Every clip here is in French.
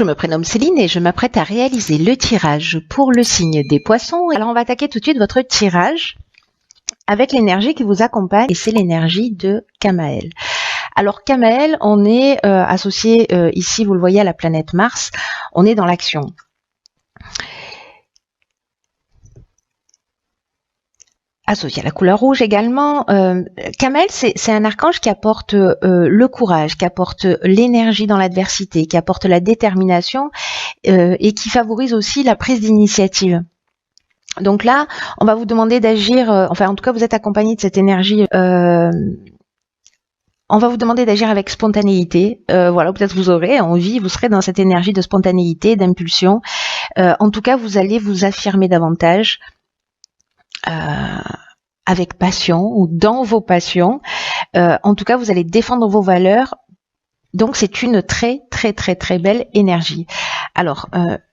Je me prénomme Céline et je m'apprête à réaliser le tirage pour le signe des poissons. Alors on va attaquer tout de suite votre tirage avec l'énergie qui vous accompagne et c'est l'énergie de Kamael. Alors Kamael, on est associé ici, vous le voyez, à la planète Mars, on est dans l'action. Associé à la couleur rouge également. Kamael, c'est un archange qui apporte le courage, qui apporte l'énergie dans l'adversité, qui apporte la détermination et qui favorise aussi la prise d'initiative. Donc là, on va vous demander d'agir, enfin en tout cas vous êtes accompagné de cette énergie, on va vous demander d'agir avec spontanéité, voilà, peut-être vous aurez envie, vous serez dans cette énergie de spontanéité, d'impulsion, en tout cas vous allez vous affirmer davantage, avec passion ou dans vos passions, en tout cas vous allez défendre vos valeurs, donc c'est une très belle énergie. Alors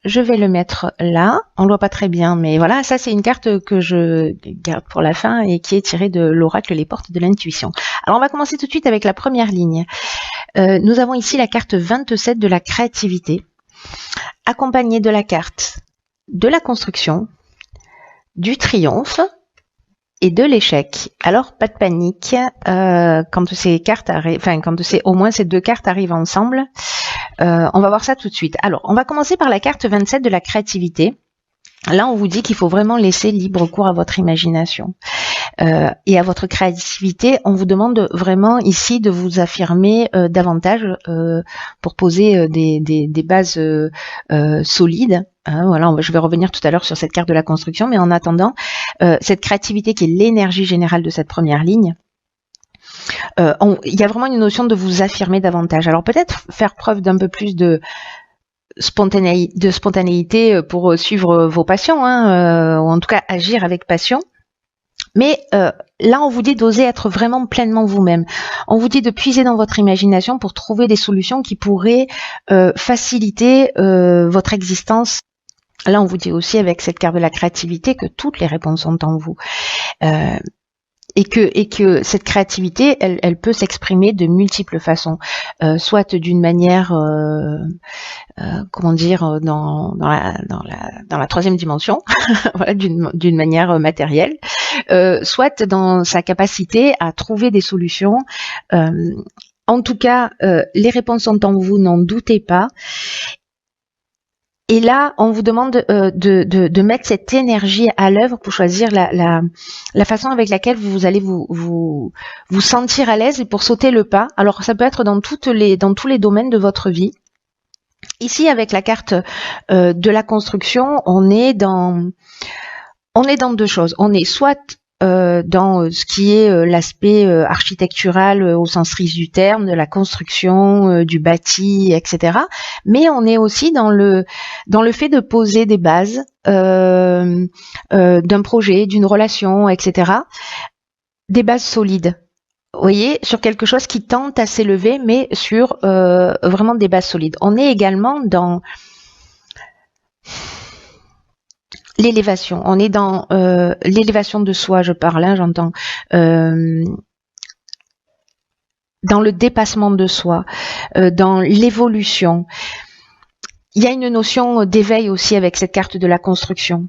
je vais le mettre là, on le voit pas très bien mais voilà, ça c'est une carte que je garde pour la fin et qui est tirée de l'oracle Les Portes de l'Intuition. Alors on va commencer tout de suite avec la première ligne. Nous avons ici la carte 27 de la créativité, accompagnée de la carte de la construction, du triomphe et de l'échec. Alors pas de panique quand ces cartes arrivent, enfin quand au moins ces deux cartes arrivent ensemble. On va voir ça tout de suite. Alors on va commencer par la carte 27 de la créativité. Là on vous dit qu'il faut vraiment laisser libre cours à votre imagination et à votre créativité. On vous demande vraiment ici de vous affirmer davantage pour poser des bases solides. Voilà, je vais revenir tout à l'heure sur cette carte de la construction, mais en attendant, cette créativité qui est l'énergie générale de cette première ligne, il y a vraiment une notion de vous affirmer davantage. Alors peut-être faire preuve d'un peu plus de spontanéité pour suivre vos passions, ou en tout cas agir avec passion. Mais là, on vous dit d'oser être vraiment pleinement vous-même. On vous dit de puiser dans votre imagination pour trouver des solutions qui pourraient faciliter votre existence. Là, on vous dit aussi avec cette carte de la créativité que toutes les réponses sont en vous. Et que cette créativité, elle peut s'exprimer de multiples façons, soit d'une manière, comment dire, dans la troisième dimension, voilà, d'une manière matérielle, soit dans sa capacité à trouver des solutions. En tout cas, les réponses sont en vous, n'en doutez pas. Et là, on vous demande de mettre cette énergie à l'œuvre pour choisir la façon avec laquelle vous allez vous sentir à l'aise et pour sauter le pas. Alors, ça peut être dans tous les domaines de votre vie. Ici, avec la carte de la construction, on est dans deux choses. On est soit dans ce qui est l'aspect architectural au sens strict du terme, de la construction, du bâti, etc. Mais on est aussi dans le fait de poser des bases d'un projet, d'une relation, etc. Des bases solides. Vous voyez, sur quelque chose qui tente à s'élever, mais sur vraiment des bases solides. On est également dans l'élévation, on est dans l'élévation de soi, je parle, j'entends, dans le dépassement de soi, dans l'évolution. Il y a une notion d'éveil aussi avec cette carte de la construction.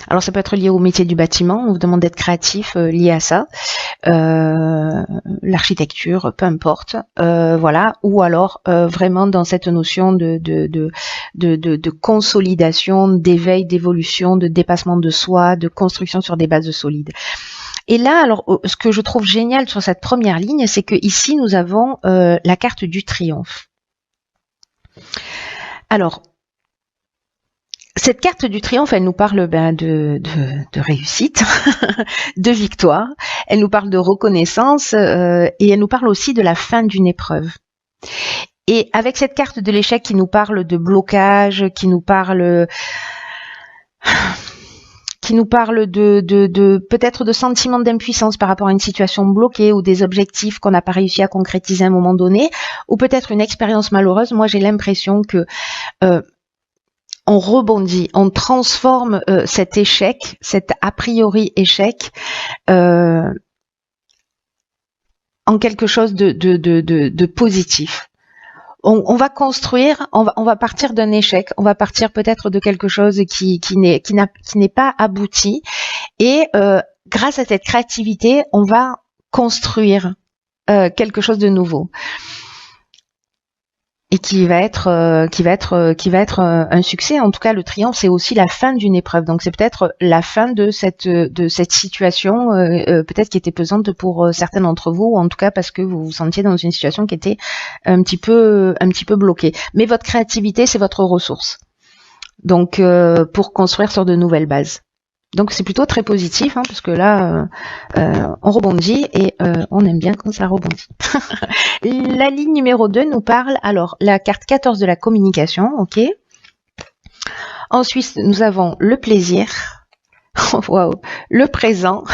Alors ça peut être lié au métier du bâtiment, on vous demande d'être créatif lié à ça, l'architecture, peu importe, voilà, ou alors vraiment dans cette notion de consolidation, d'éveil, d'évolution, de dépassement de soi, de construction sur des bases solides. Et là, alors, ce que je trouve génial sur cette première ligne, c'est que ici nous avons la carte du triomphe. Alors, cette carte du triomphe, elle nous parle de réussite, de victoire, elle nous parle de reconnaissance et elle nous parle aussi de la fin d'une épreuve. Et avec cette carte de l'échec qui nous parle de blocage, qui nous parle de peut-être de sentiments d'impuissance par rapport à une situation bloquée ou des objectifs qu'on n'a pas réussi à concrétiser à un moment donné, ou peut-être une expérience malheureuse, moi j'ai l'impression que on rebondit, on transforme cet échec, cet a priori échec, en quelque chose de positif. on va construire, on va partir d'un échec, on va partir peut-être de quelque chose qui n'est pas abouti, et grâce à cette créativité, on va construire quelque chose de nouveau. Et qui va être un succès. En tout cas, le triomphe, c'est aussi la fin d'une épreuve. Donc, c'est peut-être la fin de cette situation, peut-être qui était pesante pour certains d'entre vous, ou en tout cas parce que vous vous sentiez dans une situation qui était un petit peu bloquée. Mais votre créativité, c'est votre ressource. Donc, pour construire sur de nouvelles bases. Donc c'est plutôt très positif, hein, parce que là, on rebondit et on aime bien quand ça rebondit. La ligne numéro 2 nous parle, alors, la carte 14 de la communication, ok. Ensuite, nous avons le plaisir, waouh, le présent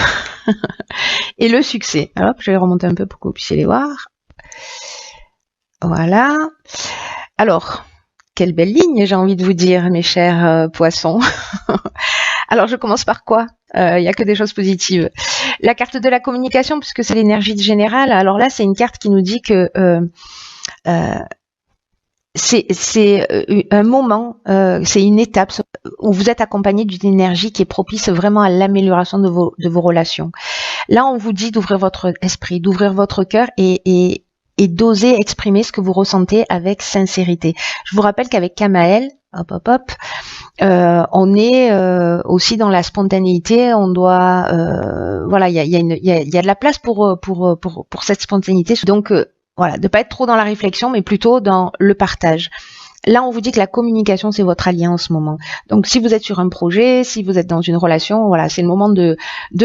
et le succès. Alors, je vais remonter un peu pour que vous puissiez les voir. Voilà. Alors, quelle belle ligne, j'ai envie de vous dire, mes chers poissons. Alors, je commence par quoi? Il n'y a que des choses positives. La carte de la communication, puisque c'est l'énergie générale. Alors là, c'est une carte qui nous dit que c'est un moment, c'est une étape où vous êtes accompagné d'une énergie qui est propice vraiment à l'amélioration de vos relations. Là, on vous dit d'ouvrir votre esprit, d'ouvrir votre cœur et d'oser exprimer ce que vous ressentez avec sincérité. Je vous rappelle qu'avec Kamael, on est aussi dans la spontanéité. On doit, voilà, il y a de la place pour cette spontanéité. Donc voilà, de pas être trop dans la réflexion, mais plutôt dans le partage. Là, on vous dit que la communication, c'est votre allié en ce moment. Donc, si vous êtes sur un projet, si vous êtes dans une relation, voilà, c'est le moment de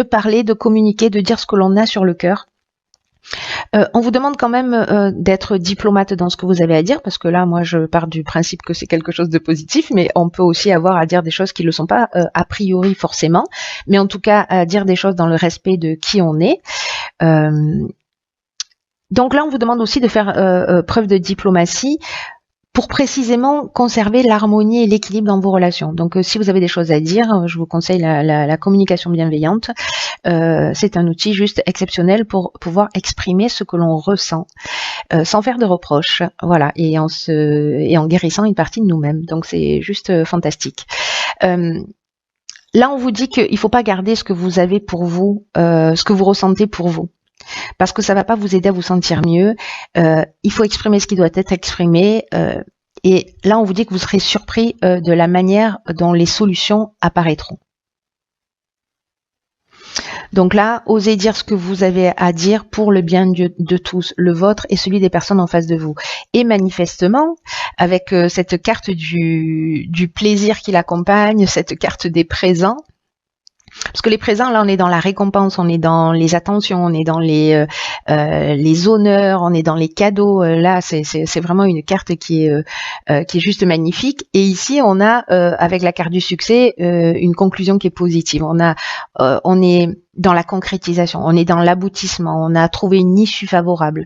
parler, de communiquer, de dire ce que l'on a sur le cœur. On vous demande quand même d'être diplomate dans ce que vous avez à dire, parce que là, moi, je pars du principe que c'est quelque chose de positif, mais on peut aussi avoir à dire des choses qui ne le sont pas a priori forcément, mais en tout cas, à dire des choses dans le respect de qui on est. Donc là, on vous demande aussi de faire preuve de diplomatie pour précisément conserver l'harmonie et l'équilibre dans vos relations. Donc si vous avez des choses à dire, je vous conseille la communication bienveillante. C'est un outil juste exceptionnel pour pouvoir exprimer ce que l'on ressent sans faire de reproches, voilà, et en guérissant une partie de nous-mêmes. Donc c'est juste fantastique. Là, on vous dit qu'il ne faut pas garder ce que vous avez pour vous, ce que vous ressentez pour vous, parce que ça va pas vous aider à vous sentir mieux. Il faut exprimer ce qui doit être exprimé. Et là, on vous dit que vous serez surpris de la manière dont les solutions apparaîtront. Donc là, osez dire ce que vous avez à dire pour le bien de tous, le vôtre et celui des personnes en face de vous. Et manifestement, avec cette carte du plaisir qui l'accompagne, cette carte des présents, parce que les présents, là, on est dans la récompense, on est dans les attentions, on est dans les honneurs, on est dans les cadeaux. Là, c'est vraiment une carte qui est juste magnifique. Et ici, on a, avec la carte du succès, une conclusion qui est positive. On est dans la concrétisation, on est dans l'aboutissement, on a trouvé une issue favorable.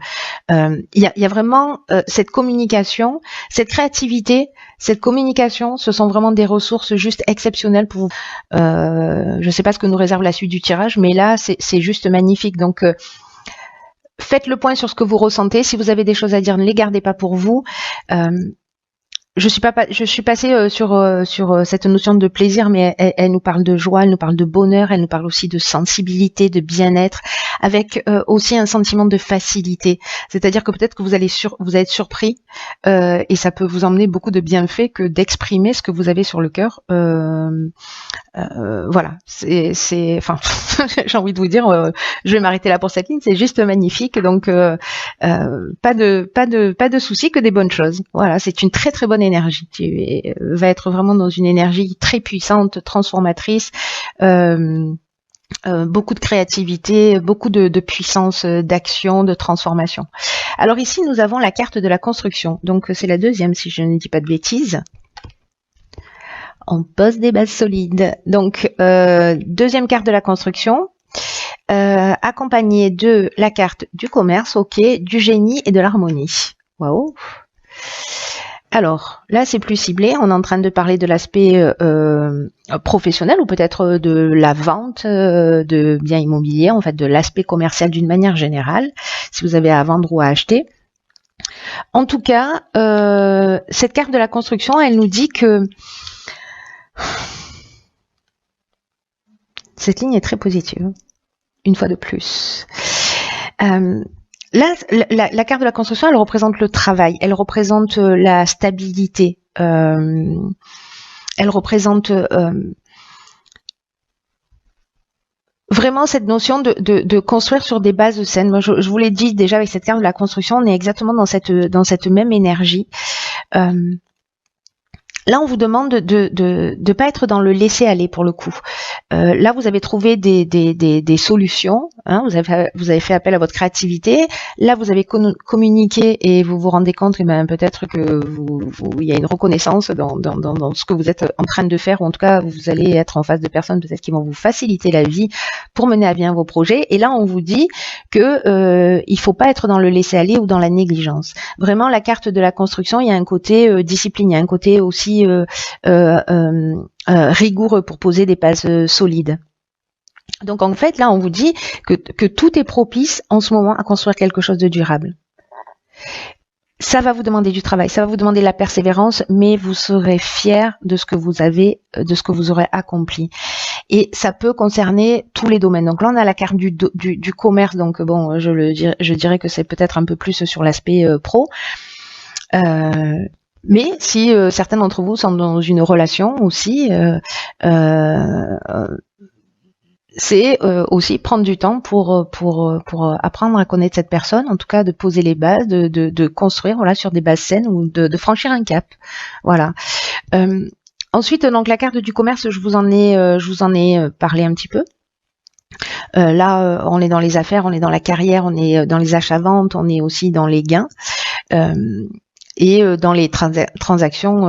Il y a vraiment cette communication, cette créativité, cette communication, ce sont vraiment des ressources juste exceptionnelles pour vous. Je ne sais pas ce que nous réserve la suite du tirage, mais là, c'est juste magnifique. Donc, faites le point sur ce que vous ressentez. Si vous avez des choses à dire, ne les gardez pas pour vous. Je suis passée sur cette notion de plaisir, mais elle nous parle de joie, elle nous parle de bonheur, elle nous parle aussi de sensibilité, de bien-être, avec aussi un sentiment de facilité. C'est-à-dire que peut-être que vous allez être surpris et ça peut vous emmener beaucoup de bienfaits que d'exprimer ce que vous avez sur le cœur. Voilà, enfin, j'ai envie de vous dire, je vais m'arrêter là pour cette ligne. C'est juste magnifique, donc pas de soucis, que des bonnes choses. Voilà, c'est une très très bonne énergie. Tu vas être vraiment dans une énergie très puissante, transformatrice, beaucoup de créativité, beaucoup de puissance d'action, de transformation. Alors ici, nous avons la carte de la construction. Donc c'est la deuxième, si je ne dis pas de bêtises. On pose des bases solides. Donc deuxième carte de la construction, accompagnée de la carte du commerce, ok, du génie et de l'harmonie. Waouh. Alors, là, c'est plus ciblé. On est en train de parler de l'aspect professionnel ou peut-être de la vente de biens immobiliers, en fait, de l'aspect commercial d'une manière générale, si vous avez à vendre ou à acheter. En tout cas, cette carte de la construction, elle nous dit que cette ligne est très positive, une fois de plus. Là, la carte de la construction, elle représente le travail, elle représente la stabilité, elle représente vraiment cette notion de construire sur des bases saines. Moi, je vous l'ai dit déjà avec cette carte de la construction, on est exactement dans cette même énergie. Là, on vous demande de pas être dans le laisser aller pour le coup. Là, vous avez trouvé des solutions. Hein, vous avez fait appel à votre créativité. Là, vous avez communiqué et vous vous rendez compte, ben, peut-être que il y a une reconnaissance dans ce que vous êtes en train de faire, ou en tout cas, vous allez être en face de personnes peut-être qui vont vous faciliter la vie pour mener à bien vos projets. Et là, on vous dit que il faut pas être dans le laisser aller ou dans la négligence. Vraiment, la carte de la construction, il y a un côté discipline, il y a un côté aussi rigoureux pour poser des bases solides. Donc en fait, là, on vous dit que tout est propice en ce moment à construire quelque chose de durable. Ça va vous demander du travail, ça va vous demander de la persévérance, mais vous serez fiers de ce que vous avez, de ce que vous aurez accompli. Et ça peut concerner tous les domaines. Donc là, on a la carte du commerce. Donc bon, je dirais que c'est peut-être un peu plus sur l'aspect pro. Mais si certains d'entre vous sont dans une relation aussi, c'est aussi prendre du temps pour apprendre à connaître cette personne, en tout cas de poser les bases, de construire voilà sur des bases saines ou de franchir un cap. Voilà. Ensuite, donc la carte du commerce, je vous en ai parlé un petit peu. Là, on est dans les affaires, on est dans la carrière, on est dans les achats-ventes, on est aussi dans les gains. Et dans les transactions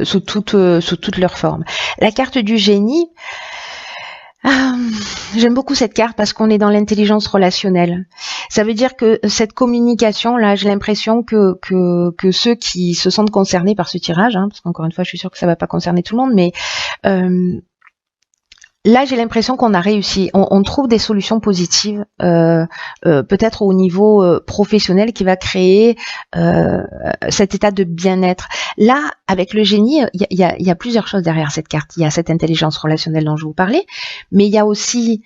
sous toutes leurs formes. La carte du génie, j'aime beaucoup cette carte parce qu'on est dans l'intelligence relationnelle. Ça veut dire que cette communication là, j'ai l'impression que ceux qui se sentent concernés par ce tirage, hein, parce qu'encore une fois, je suis sûre que ça va pas concerner tout le monde, mais là, j'ai l'impression qu'on a réussi. On trouve des solutions positives, peut-être au niveau professionnel, qui va créer cet état de bien-être. Là, avec le génie, il y a plusieurs choses derrière cette carte. Il y a cette intelligence relationnelle dont je vous parlais, mais il y a aussi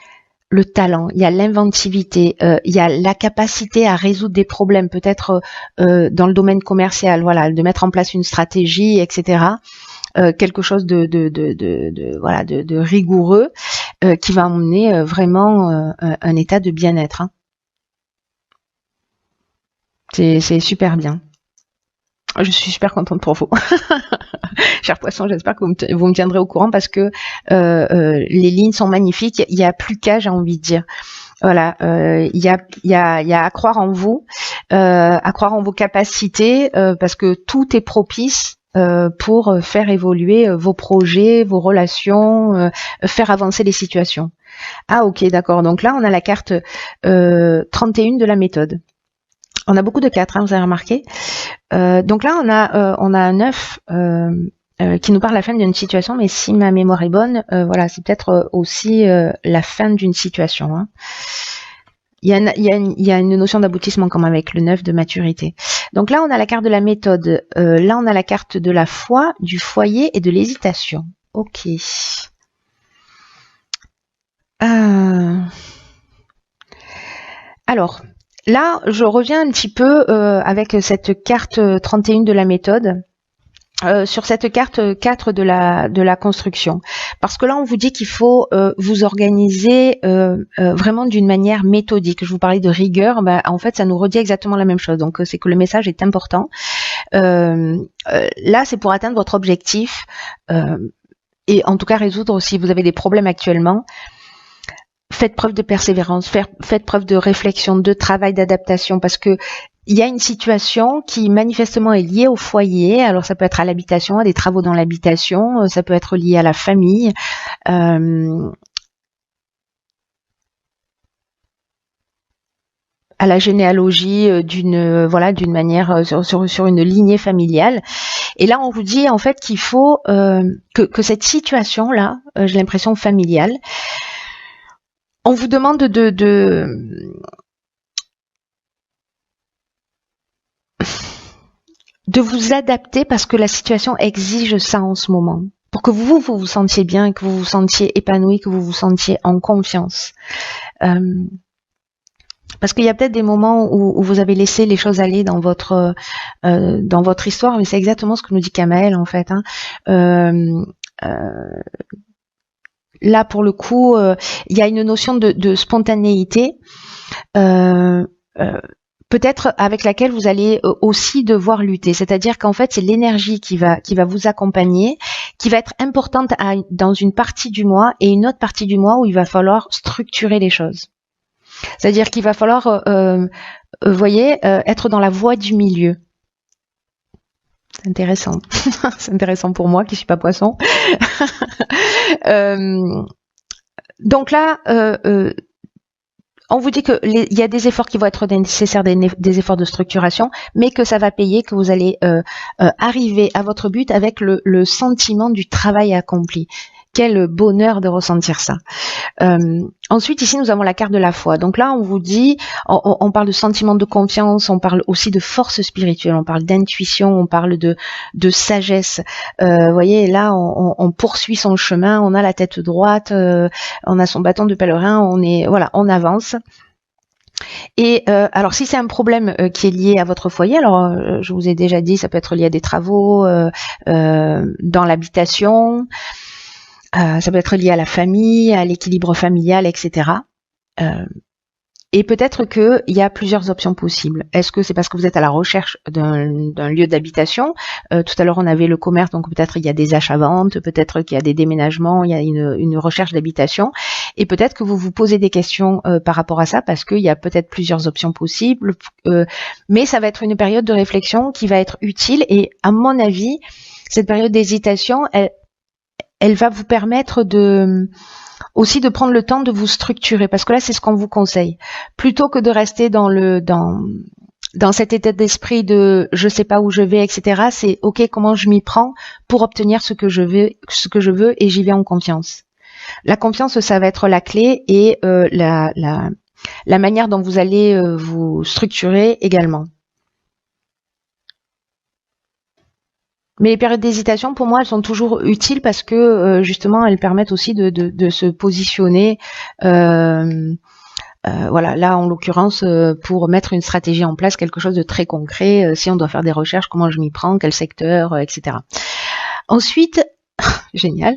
le talent, il y a l'inventivité, il y a la capacité à résoudre des problèmes, peut-être dans le domaine commercial, voilà, de mettre en place une stratégie, etc. Quelque chose de rigoureux qui va emmener vraiment un état de bien-être. Hein. C'est super bien. Je suis super contente pour vous. Chers poissons, j'espère que vous me tiendrez au courant parce que les lignes sont magnifiques. Il n'y a plus qu'à, j'ai envie de dire. Voilà, il y a à croire en vous, à croire en vos capacités, parce que tout est propice pour faire évoluer vos projets, vos relations, faire avancer les situations. Ah ok, d'accord. Donc là, on a la carte 31 de la méthode. On a beaucoup de 4, hein, vous avez remarqué. Donc là, on a un 9 qui nous parle à la fin d'une situation, mais si ma mémoire est bonne, voilà, c'est peut-être aussi la fin d'une situation. Hein. Il y a une notion d'aboutissement comme avec le 9 de maturité. Donc là, on a la carte de la méthode. Là, on a la carte de la foi, du foyer et de l'hésitation. Ok. Alors, là, je reviens un petit peu avec cette carte 31 de la méthode. Sur cette carte 4 de la construction, parce que là on vous dit qu'il faut vous organiser vraiment d'une manière méthodique. Je vous parlais de rigueur, en fait ça nous redit exactement la même chose, donc c'est que le message est important. Là c'est pour atteindre votre objectif et en tout cas résoudre si vous avez des problèmes actuellement. Faites preuve de persévérance, faites preuve de réflexion, de travail, d'adaptation, parce que il y a une situation qui manifestement est liée au foyer. Alors ça peut être à l'habitation, à des travaux dans l'habitation, ça peut être lié à la famille. À la généalogie d'une manière sur une lignée familiale. Et là on vous dit en fait qu'il faut que cette situation là, j'ai l'impression familiale, on vous demande de vous adapter parce que la situation exige ça en ce moment. Pour que vous sentiez bien, que vous vous sentiez épanoui, que vous vous sentiez en confiance. Parce qu'il y a peut-être des moments où vous avez laissé les choses aller dans votre histoire, mais c'est exactement ce que nous dit Kamael en fait. Là, pour le coup, il y a une notion de spontanéité, peut-être avec laquelle vous allez aussi devoir lutter. C'est-à-dire qu'en fait, c'est l'énergie qui va vous accompagner, qui va être importante dans une partie du mois et une autre partie du mois où il va falloir structurer les choses. C'est-à-dire qu'il va falloir, voyez, être dans la voie du milieu. C'est intéressant. C'est intéressant pour moi qui suis pas poisson. Donc là, on vous dit que il y a des efforts qui vont être nécessaires, des efforts de structuration, mais que ça va payer, que vous allez arriver à votre but avec le sentiment du travail accompli. Quel bonheur de ressentir ça. Ensuite, ici, nous avons la carte de la foi. Donc là, on vous dit, on parle de sentiment de confiance, on parle aussi de force spirituelle, on parle d'intuition, on parle de sagesse. Vous voyez, là, on poursuit son chemin, on a la tête droite, on a son bâton de pèlerin, on avance. Et alors, si c'est un problème qui est lié à votre foyer, alors je vous ai déjà dit, ça peut être lié à des travaux dans l'habitation. Ça peut être lié à la famille, à l'équilibre familial, etc. Et peut-être qu'il y a plusieurs options possibles. Est-ce que c'est parce que vous êtes à la recherche d'un lieu d'habitation? Tout à l'heure, on avait le commerce, donc peut-être il y a des achats-ventes, peut-être qu'il y a des déménagements, il y a une recherche d'habitation. Et peut-être que vous vous posez des questions par rapport à ça, parce qu'il y a peut-être plusieurs options possibles. Mais ça va être une période de réflexion qui va être utile. Et à mon avis, cette période d'hésitation, elle va vous permettre aussi de prendre le temps de vous structurer, parce que là, c'est ce qu'on vous conseille. Plutôt que de rester dans cet état d'esprit de je sais pas où je vais, etc. C'est ok, comment je m'y prends pour obtenir ce que je veux et j'y vais en confiance. La confiance, ça va être la clé et la manière dont vous allez vous structurer également. Mais les périodes d'hésitation, pour moi, elles sont toujours utiles parce que justement, elles permettent aussi de se positionner. Voilà, là, en l'occurrence, pour mettre une stratégie en place, quelque chose de très concret. Si on doit faire des recherches, comment je m'y prends, quel secteur, etc. Ensuite, génial.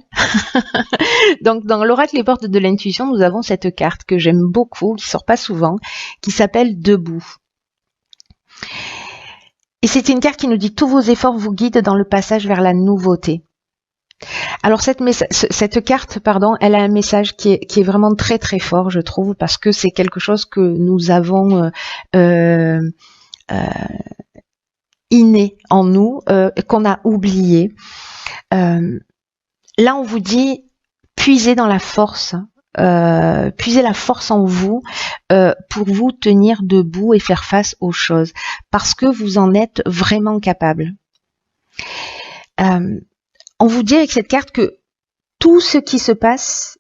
Donc, dans l'oracle Les Portes de l'intuition, nous avons cette carte que j'aime beaucoup, qui sort pas souvent, qui s'appelle Debout. Et c'est une carte qui nous dit tous vos efforts vous guident dans le passage vers la nouveauté. Alors cette carte, elle a un message qui est vraiment très très fort, je trouve, parce que c'est quelque chose que nous avons inné en nous, qu'on a oublié. Là, on vous dit puisez dans la force. Puisez la force en vous pour vous tenir debout et faire face aux choses, parce que vous en êtes vraiment capable. On vous dit avec cette carte que tout ce qui se passe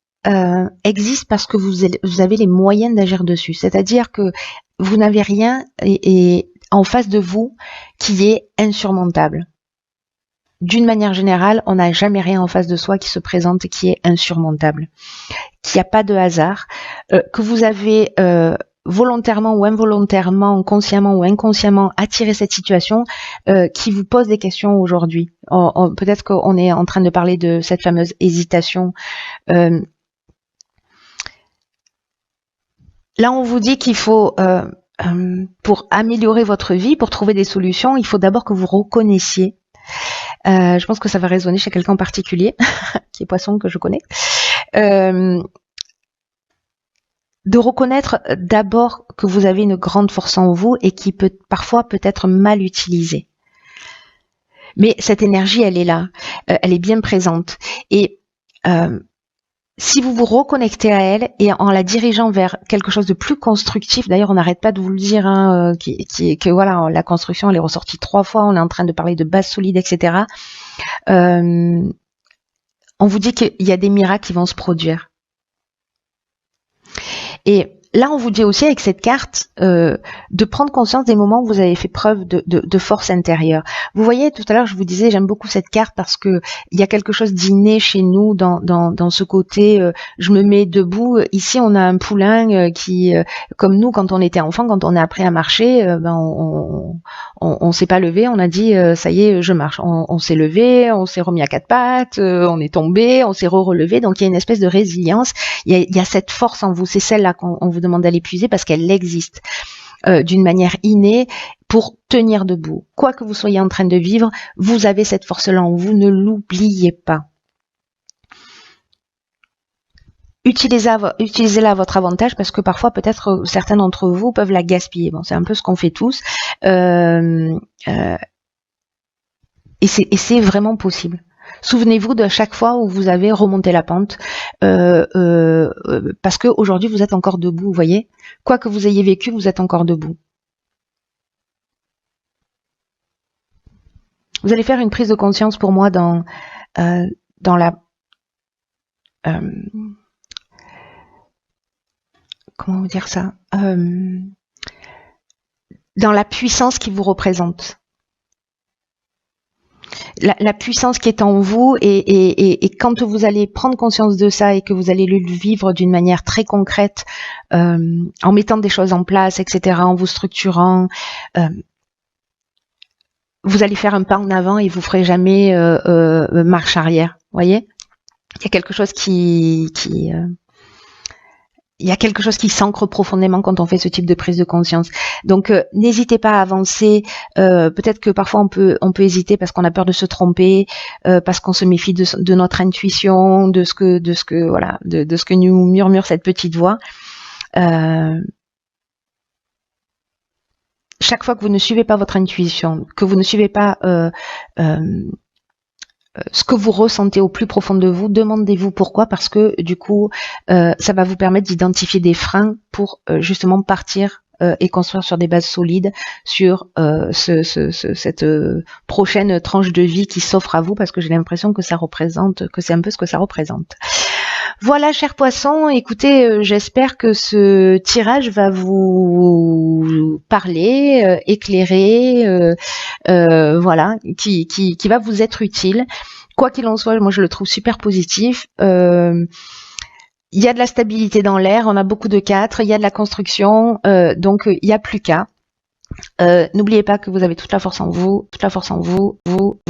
existe parce que vous avez les moyens d'agir dessus. C'est-à-dire que vous n'avez rien et en face de vous qui est insurmontable. D'une manière générale, on n'a jamais rien en face de soi qui se présente qui est insurmontable, qu'il n'y a pas de hasard, que vous avez volontairement ou involontairement, consciemment ou inconsciemment attiré cette situation qui vous pose des questions aujourd'hui. Peut-être qu'on est en train de parler de cette fameuse hésitation. Là, on vous dit qu'il faut, pour améliorer votre vie, pour trouver des solutions, il faut d'abord que vous reconnaissiez. Je pense que ça va résonner chez quelqu'un en particulier, qui est poisson, que je connais. De reconnaître d'abord que vous avez une grande force en vous et qui parfois peut être mal utilisée. Mais cette énergie, elle est là, elle est bien présente. Et si vous vous reconnectez à elle et en la dirigeant vers quelque chose de plus constructif, d'ailleurs on n'arrête pas de vous le dire, que voilà, la construction elle est ressortie 3 fois, on est en train de parler de base solide, etc. On vous dit qu'il y a des miracles qui vont se produire. Et là, on vous dit aussi avec cette carte de prendre conscience des moments où vous avez fait preuve de force intérieure. Vous voyez, tout à l'heure, je vous disais, j'aime beaucoup cette carte parce que il y a quelque chose d'inné chez nous dans ce côté je me mets debout. Ici, on a un poulain qui, comme nous, quand on était enfant, quand on est appris à marcher, on s'est pas levé, on a dit ça y est, je marche. On s'est levé, on s'est remis à quatre pattes, on est tombé, on s'est relevé. Donc il y a une espèce de résilience. Il y a cette force en vous. C'est celle-là qu'on vous demande d'aller puiser parce qu'elle existe d'une manière innée pour tenir debout. Quoi que vous soyez en train de vivre, vous avez cette force-là en vous. Ne l'oubliez pas. Utilisez-la à votre avantage parce que parfois peut-être certains d'entre vous peuvent la gaspiller. Bon, c'est un peu ce qu'on fait tous. Et c'est vraiment possible. Souvenez-vous de chaque fois où vous avez remonté la pente, parce que aujourd'hui vous êtes encore debout, vous voyez. Quoi que vous ayez vécu, vous êtes encore debout. Vous allez faire une prise de conscience pour moi dans la comment vous dire ça, dans la puissance qui vous représente. La puissance qui est en vous et quand vous allez prendre conscience de ça et que vous allez le vivre d'une manière très concrète, en mettant des choses en place, etc., en vous structurant, vous allez faire un pas en avant et vous ferez jamais marche arrière. Voyez, il y a quelque chose il y a quelque chose qui s'ancre profondément quand on fait ce type de prise de conscience. Donc n'hésitez pas à avancer. Peut-être que parfois on peut hésiter parce qu'on a peur de se tromper, parce qu'on se méfie de notre intuition, de ce que nous murmure cette petite voix. Chaque fois que vous ne suivez pas votre intuition, que vous ne suivez pas ce que vous ressentez au plus profond de vous, demandez-vous pourquoi, parce que du coup, ça va vous permettre d'identifier des freins pour justement partir et construire sur des bases solides sur cette prochaine tranche de vie qui s'offre à vous, parce que j'ai l'impression que c'est un peu ce que ça représente. Voilà, chers poissons, écoutez, j'espère que ce tirage va vous parler, éclairer, voilà, qui va vous être utile. Quoi qu'il en soit, moi je le trouve super positif. Il y a de la stabilité dans l'air, on a beaucoup de 4, il y a de la construction, donc il n'y a plus qu'à. N'oubliez pas que vous avez toute la force en vous, vous